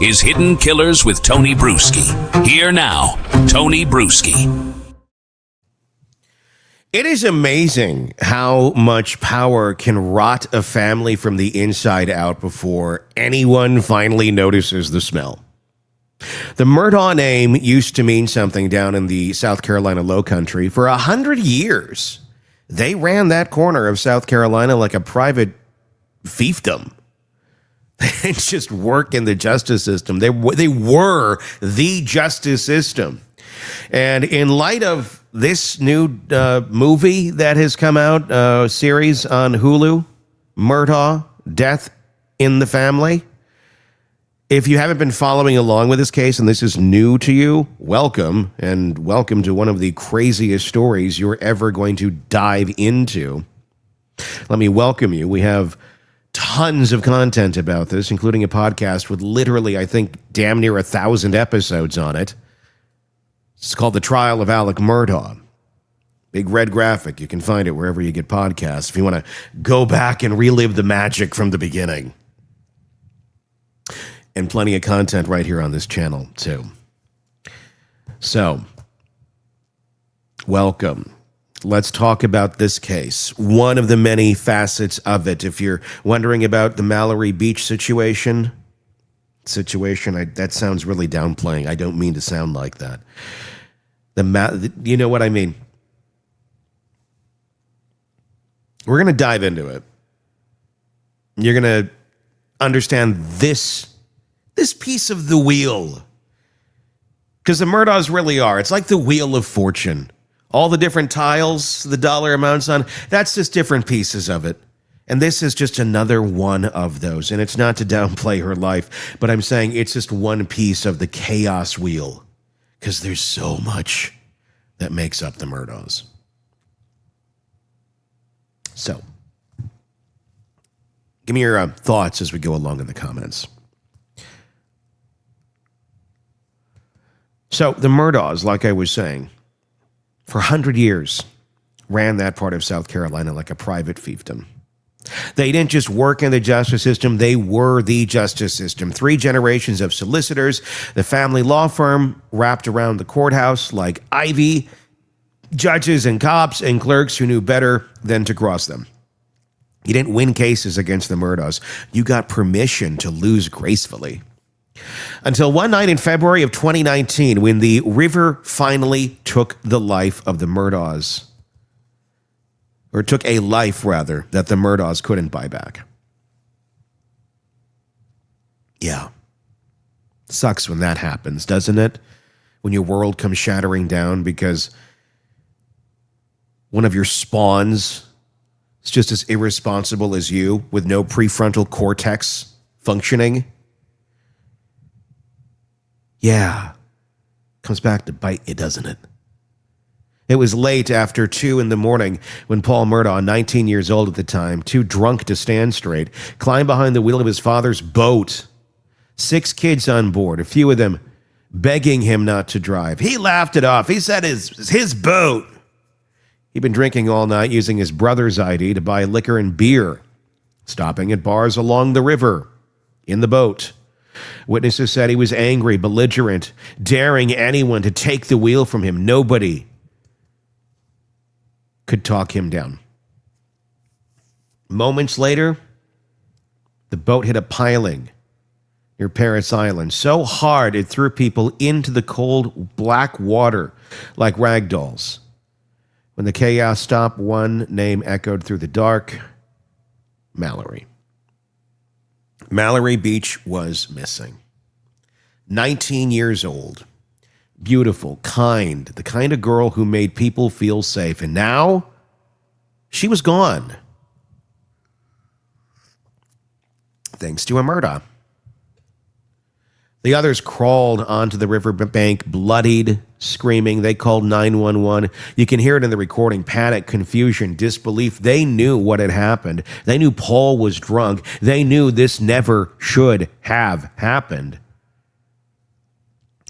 is Hidden Killers with Tony Brueski. Here now, Tony Brueski. It is amazing how much power can rot a family from the inside out before anyone finally notices the smell. The Murdaugh name used to mean something down in the South Carolina Lowcountry for 100 years. They ran that corner of South Carolina like a private fiefdom. They just work in the justice system. They were the justice system. And in light of this new movie that has come out, series on Hulu, Murdaugh, Death in the Family, if you haven't been following along with this case and this is new to you, welcome, and welcome to one of the craziest stories you're ever going to dive into. Let me welcome you. We have tons of content about this, including a podcast with literally, I think, damn near 1,000 episodes on it. It's called The Trial of Alex Murdaugh. Big red graphic. You can find it wherever you get podcasts if you want to go back and relive the magic from the beginning. And plenty of content right here on this channel, too. So, welcome. Let's talk about this case. One of the many facets of it. If you're wondering about the Mallory Beach situation, that sounds really downplaying. I don't mean to sound like that. You know what I mean? We're going to dive into it. You're going to understand this piece of the wheel. Because the Murdaughs really are. It's like the Wheel of Fortune. All the different tiles, the dollar amounts on, that's just different pieces of it. And this is just another one of those. And it's not to downplay her life, but I'm saying it's just one piece of the chaos wheel. Because there's so much that makes up the Murdaughs. So, give me your thoughts as we go along in the comments. So, the Murdaughs, like I was saying, for 100 years, ran that part of South Carolina like a private fiefdom. They didn't just work in the justice system, they were the justice system. 3 generations of solicitors, the family law firm wrapped around the courthouse like ivy, judges and cops and clerks who knew better than to cross them. You didn't win cases against the Murdaughs. You got permission to lose gracefully. Until one night in February of 2019, when the river finally took the life of the Murdaughs. Or took a life, rather, that the Murdaughs couldn't buy back. Yeah. Sucks when that happens, doesn't it? When your world comes shattering down because one of your spawns is just as irresponsible as you with no prefrontal cortex functioning. Yeah. Comes back to bite you, doesn't it? It was late after 2 a.m. when Paul Murdaugh, 19 years old at the time, too drunk to stand straight, climbed behind the wheel of his father's boat. 6 kids on board, a few of them begging him not to drive. He laughed it off. He said it's his boat. He'd been drinking all night, using his brother's ID to buy liquor and beer, stopping at bars along the river, in the boat. Witnesses said he was angry, belligerent, daring anyone to take the wheel from him. Nobody could talk him down. Moments later, the boat hit a piling near Parris Island so hard it threw people into the cold black water like rag dolls. When the chaos stopped, one name echoed through the dark: Mallory. Mallory Beach was missing. 19 years old. Beautiful, kind, the kind of girl who made people feel safe. And now, she was gone. Thanks to a Murdaugh. The others crawled onto the riverbank, bloodied, screaming. They called 911. You can hear it in the recording. Panic, confusion, disbelief. They knew what had happened. They knew Paul was drunk. They knew this never should have happened.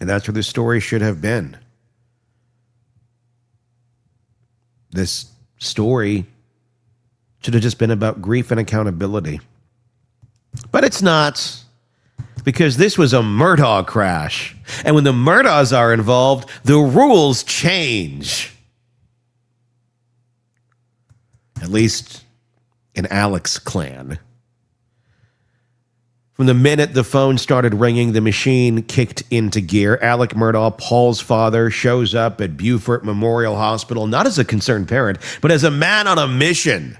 And that's where the story should have been. This story should have just been about grief and accountability. But it's not. because this was a Murdaugh crash. And when the Murdaughs are involved, the rules change. At least in Alex clan. From the minute the phone started ringing, the machine kicked into gear. Alex Murdaugh, Paul's father, shows up at Beaufort Memorial Hospital, not as a concerned parent, but as a man on a mission.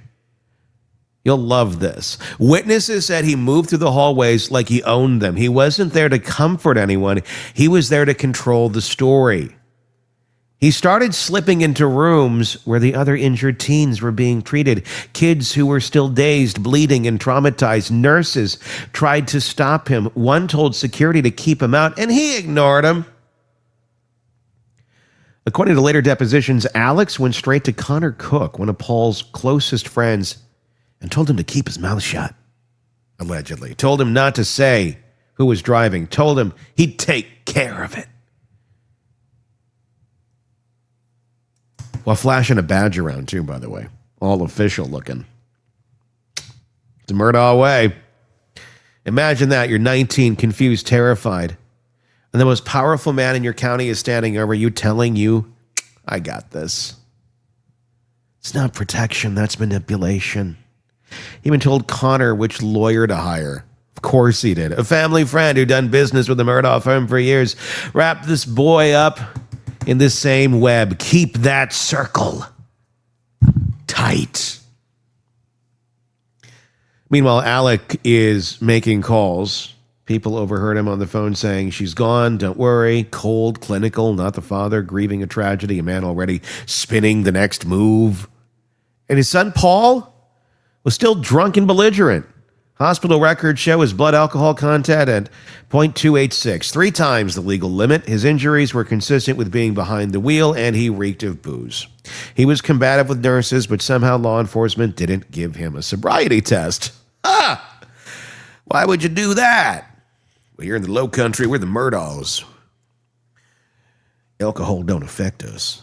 You'll love this. Witnesses said he moved through the hallways like he owned them. He wasn't there to comfort anyone. He was there to control the story. He started slipping into rooms where the other injured teens were being treated. Kids who were still dazed, bleeding, and traumatized. Nurses tried to stop him. One told security to keep him out, and he ignored him. According to later depositions, Alex went straight to Connor Cook, one of Paul's closest friends, and told him to keep his mouth shut, allegedly. Told him not to say who was driving. Told him he'd take care of it. While flashing a badge around, too, by the way. All official looking. The Murdaugh way. Imagine that. You're 19, confused, terrified. And the most powerful man in your county is standing over you, telling you, I got this. It's not protection, that's manipulation. He even told Connor which lawyer to hire. Of course he did. A family friend who'd done business with the Murdaugh firm for years. Wrapped this boy up in the same web. Keep that circle tight. Meanwhile, Alec is making calls. People overheard him on the phone saying, she's gone, don't worry. Cold, clinical, not the father, grieving a tragedy. A man already spinning the next move. And his son, Paul, was still drunk and belligerent. Hospital records show his blood alcohol content at 0.286, 3 times the legal limit. His injuries were consistent with being behind the wheel, and he reeked of booze. He was combative with nurses, but somehow law enforcement didn't give him a sobriety test. Why would you do that? Well, you're in the low country. We're the Murdaughs. Alcohol don't affect us.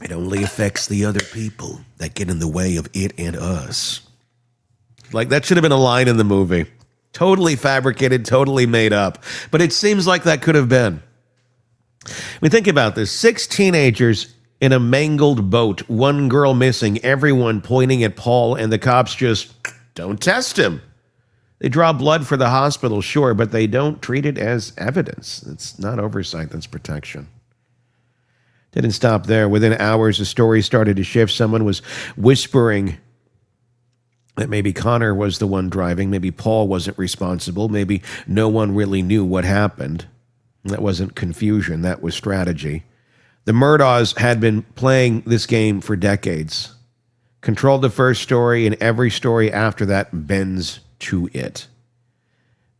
It only affects the other people that get in the way of it and us. Like, that should have been a line in the movie. Totally fabricated, totally made up. But it seems like that could have been. I mean, think about this. 6 teenagers in a mangled boat, 1 girl missing, everyone pointing at Paul, and the cops just don't test him. They draw blood for the hospital, sure, but they don't treat it as evidence. It's not oversight, that's protection. Didn't stop there. Within hours, the story started to shift. Someone was whispering that maybe Connor was the one driving. Maybe Paul wasn't responsible. Maybe no one really knew what happened. That wasn't confusion. That was strategy. The Murdaughs had been playing this game for decades. Controlled the first story, and every story after that bends to it.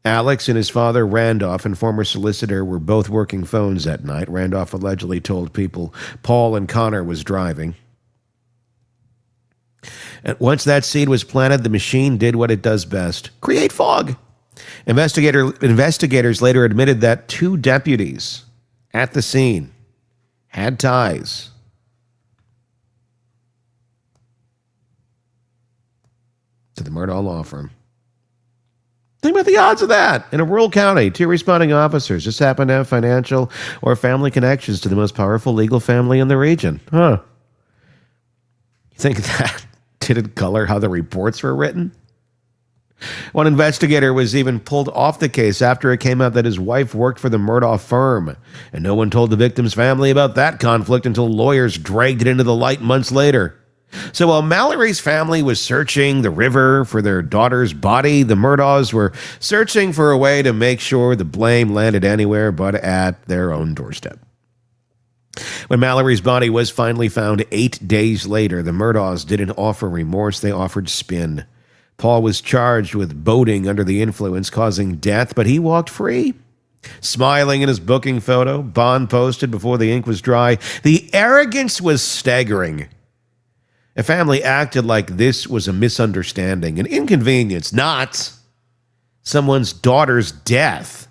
Alex and his father, Randolph, and former solicitor were both working phones that night. Randolph allegedly told people Paul and Connor was driving. And once that seed was planted, the machine did what it does best: create fog. Investigators later admitted that 2 deputies at the scene had ties to the Murdaugh law firm. Think about the odds of that. In a rural county, 2 responding officers just happen to have financial or family connections to the most powerful legal family in the region. You think that didn't color how the reports were written? One investigator was even pulled off the case after it came out that his wife worked for the Murdaugh firm, and no one told the victim's family about that conflict until lawyers dragged it into the light months later. So while Mallory's family was searching the river for their daughter's body, the Murdaughs were searching for a way to make sure the blame landed anywhere but at their own doorstep. When Mallory's body was finally found 8 days later, the Murdaughs didn't offer remorse, they offered spin. Paul was charged with boating under the influence, causing death, but he walked free. Smiling in his booking photo, bond posted before the ink was dry. The arrogance was staggering. The family acted like this was a misunderstanding, an inconvenience, not someone's daughter's death.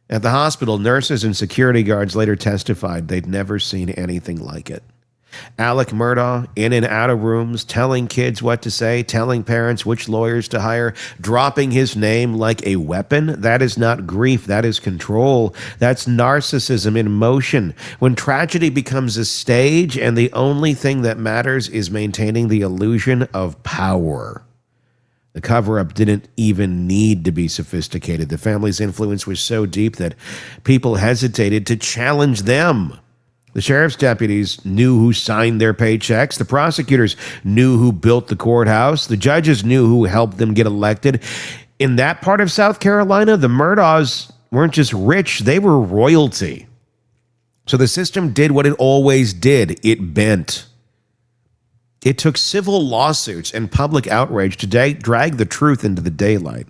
At the hospital, nurses and security guards later testified they'd never seen anything like it. Alex Murdaugh in and out of rooms, telling kids what to say, telling parents which lawyers to hire, dropping his name like a weapon. That is not grief. That is control. That's narcissism in motion. When tragedy becomes a stage and the only thing that matters is maintaining the illusion of power. The cover-up didn't even need to be sophisticated. The family's influence was so deep that people hesitated to challenge them. The sheriff's deputies knew who signed their paychecks. The prosecutors knew who built the courthouse. The judges knew who helped them get elected. In that part of South Carolina, the Murdaughs weren't just rich, they were royalty. So the system did what it always did. It bent. It took civil lawsuits and public outrage to drag the truth into the daylight.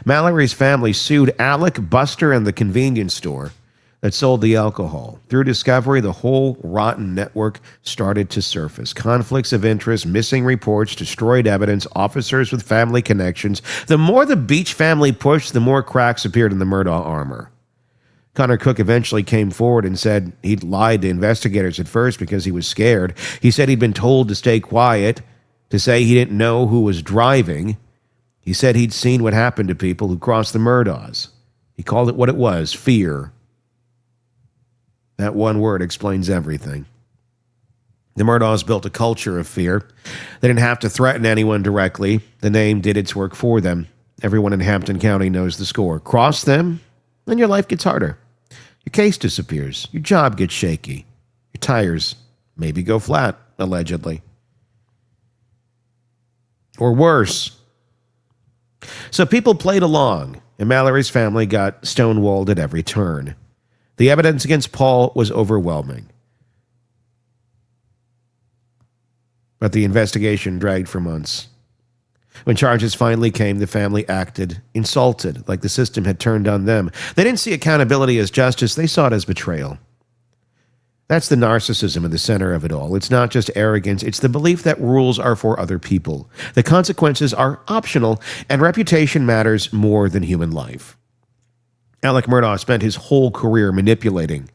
Mallory's family sued Alec, Buster, and the convenience store that sold the alcohol. Through discovery, the whole rotten network started to surface. Conflicts of interest, missing reports, destroyed evidence, officers with family connections. The more the Beach family pushed, the more cracks appeared in the Murdaugh armor. Connor Cook eventually came forward and said he'd lied to investigators at first because he was scared. He said he'd been told to stay quiet, to say he didn't know who was driving. He said he'd seen what happened to people who crossed the Murdaughs. He called it what it was, fear. That one word explains everything. The Murdaughs built a culture of fear. They didn't have to threaten anyone directly. The name did its work for them. Everyone in Hampton County knows the score. Cross them, and your life gets harder. Your case disappears. Your job gets shaky. Your tires maybe go flat, allegedly. Or worse. So people played along, and Mallory's family got stonewalled at every turn. The evidence against Paul was overwhelming. But the investigation dragged for months. When charges finally came, the family acted insulted, like the system had turned on them. They didn't see accountability as justice, they saw it as betrayal. That's the narcissism at the center of it all. It's not just arrogance, it's the belief that rules are for other people. The consequences are optional, and reputation matters more than human life. Alex Murdaugh spent his whole career manipulating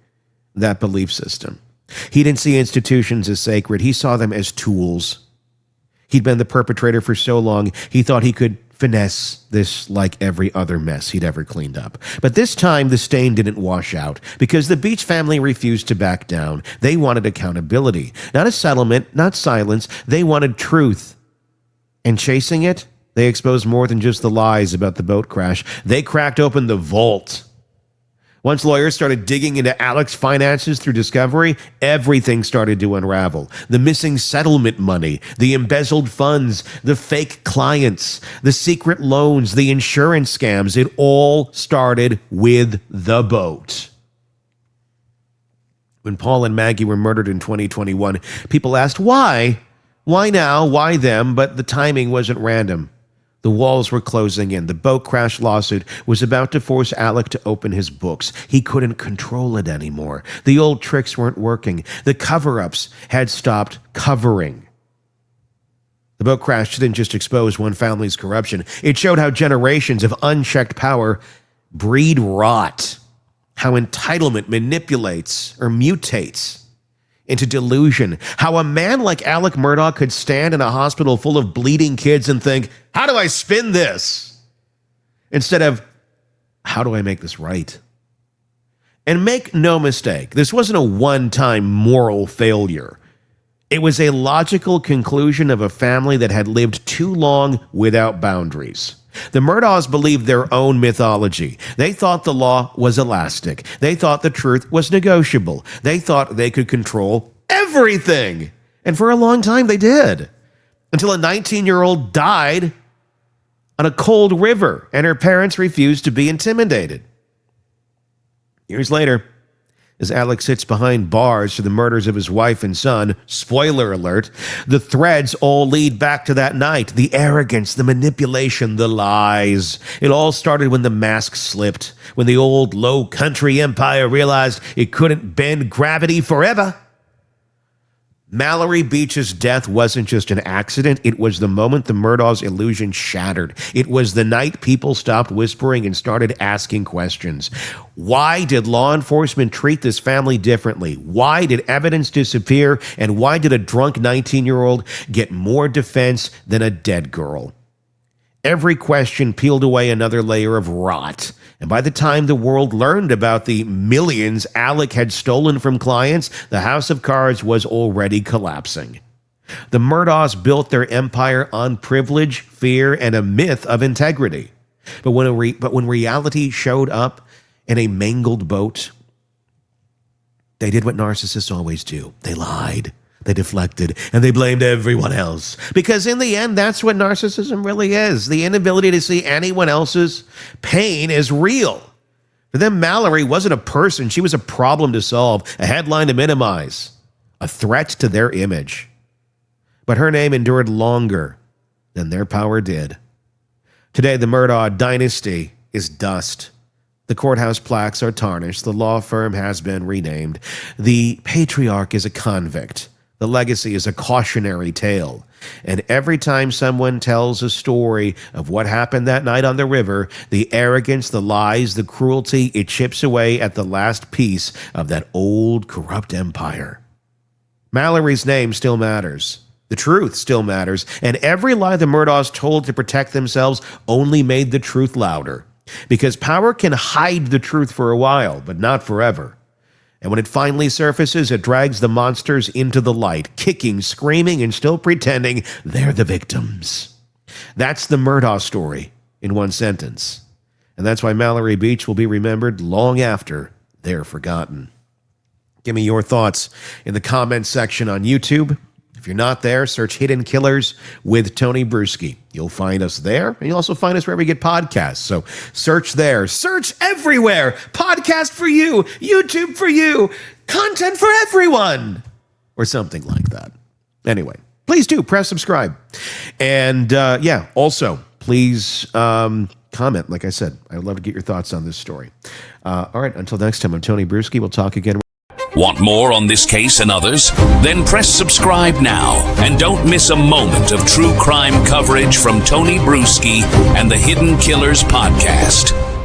that belief system. He didn't see institutions as sacred. He saw them as tools. He'd been the perpetrator for so long, he thought he could finesse this like every other mess he'd ever cleaned up. But this time, the stain didn't wash out because the Beach family refused to back down. They wanted accountability, not a settlement, not silence. They wanted truth. And chasing it, they exposed more than just the lies about the boat crash. They cracked open the vault. Once lawyers started digging into Alex's finances through discovery, everything started to unravel. The missing settlement money, the embezzled funds, the fake clients, the secret loans, the insurance scams. It all started with the boat. When Paul and Maggie were murdered in 2021, people asked why? Why now? Why them? But the timing wasn't random. The walls were closing in. The boat crash lawsuit was about to force Alec to open his books. He couldn't control it anymore. The old tricks weren't working. The cover-ups had stopped covering. The boat crash didn't just expose one family's corruption. It showed how generations of unchecked power breed rot, how entitlement manipulates or mutates into delusion, how a man like Alex Murdaugh could stand in a hospital full of bleeding kids and think, how do I spin this? Instead of, how do I make this right? And make no mistake, this wasn't a one-time moral failure. It was a logical conclusion of a family that had lived too long without boundaries. The Murdaughs believed their own mythology. They thought the law was elastic. They thought the truth was negotiable. They thought they could control everything. And for a long time, they did. Until a 19-year-old died on a cold river, and her parents refused to be intimidated. Years later, as Alex sits behind bars for the murders of his wife and son, spoiler alert, the threads all lead back to that night. The arrogance, the manipulation, the lies. It all started when the mask slipped, when the old low country empire realized it couldn't bend gravity forever. Mallory Beach's death wasn't just an accident. It was the moment the Murdaughs' illusion shattered. It was the night people stopped whispering and started asking questions. Why did law enforcement treat this family differently? Why did evidence disappear? And why did a drunk 19-year-old get more defense than a dead girl? Every question peeled away another layer of rot. And by the time the world learned about the millions Alec had stolen from clients, the house of cards was already collapsing. The Murdaughs built their empire on privilege, fear, and a myth of integrity. But when reality showed up in a mangled boat, they did what narcissists always do. They lied. They deflected, and they blamed everyone else. Because in the end, that's what narcissism really is. The inability to see anyone else's pain as real. For them, Mallory wasn't a person. She was a problem to solve, a headline to minimize, a threat to their image. But her name endured longer than their power did. Today, the Murdaugh dynasty is dust. The courthouse plaques are tarnished. The law firm has been renamed. The patriarch is a convict. The legacy is a cautionary tale. And every time someone tells a story of what happened that night on the river, the arrogance, the lies, the cruelty, it chips away at the last piece of that old, corrupt empire. Mallory's name still matters. The truth still matters. And every lie the Murdaughs told to protect themselves only made the truth louder. Because power can hide the truth for a while, but not forever. And when it finally surfaces, it drags the monsters into the light, kicking, screaming, and still pretending they're the victims. That's the Murdaugh story in one sentence. And that's why Mallory Beach will be remembered long after they're forgotten. Give me your thoughts in the comments section on YouTube. If you're not there, search Hidden Killers with Tony Brueski. You'll find us there, and you'll also find us wherever you get podcasts. So search there. Search everywhere. Podcast for you. YouTube for you. Content for everyone. Or something like that. Anyway, please do press subscribe. And also, please comment. Like I said, I'd love to get your thoughts on this story. All right, until next time, I'm Tony Brueski. We'll talk again. Want more on this case and others? Then press subscribe now and don't miss a moment of true crime coverage from Tony Brueski and the Hidden Killers podcast.